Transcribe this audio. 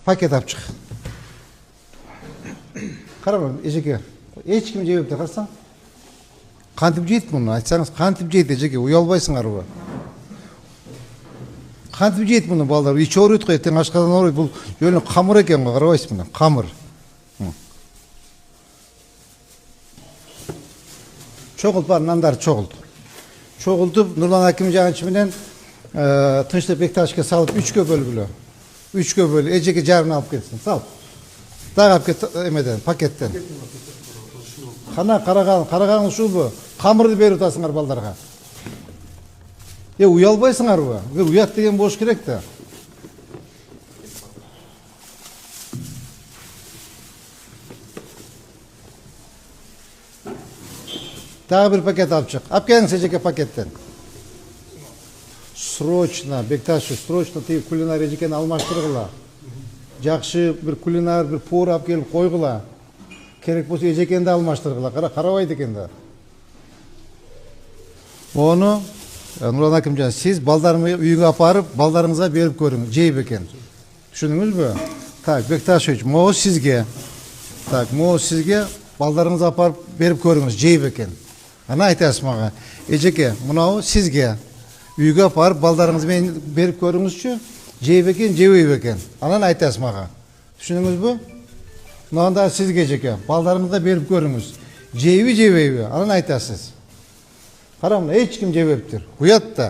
Paket alып çık. Qarama, Ejeke. Hiç kim jebepti, qarasаң. Kantip jeydi bunu, айтсаңыз, kantip jeydi Ejeke, uyalбайсыңар bu. Kantip jeydi bunu балдар, içi oruйт қой, ертең ашқадан оруй, бұл жөні қамыр екен ғой, қарабайсың мына, қамыр. Çoğult бар, нандар çoğult. Çoğultup Nurlan Hakim Cançı менен Тынчтык Бекташқа салып 3-кө бөлгүлө. 3-кө бөлүп, Ejeke жарымын алып кетсин, сал. Дагы алып кет эмеден, пакеттен. Қана қараған шу bu. Қамырды беріп атасыңар балдарға. Уялбайсыңар bu. Уят деген болуш керек та. Дагы bir пакет алып чык. Алып келиңиз Ejeke пакеттен. Срочно, Бекташы, срочно тип кулинар Ejekени алмаштыргыла. Жакшы bir кулинар, bir повар алып келип койгула. Керек болса Ejekeni алмаштыргыла. Карабайт экен да. Onu Nurlan Hakimcan, siz balдарыңызды үйгө апарып, балдарыңызга берип көрүңүз, жейп экен. Түшүндүңүзбү? Так, Бекташевич, могу сизге. Так, могу сизге балдарыңызды апарып берип көрүңүз, жейп экен. Ана айтасыз мага. Ejeke, мынау сизге. Үйгө апарып балдарыңызды менен берип көрүңүзчү, жейп экен, жебейб экен. Анан айтасыз мага. Түшүндүңүзбү? Мынанда сизге Ejeke, балдарыңызга берип көрүңүз. Жейби, жебейби? Анан айтасыз. Қарамын, ешкім жебептір. Ұят та.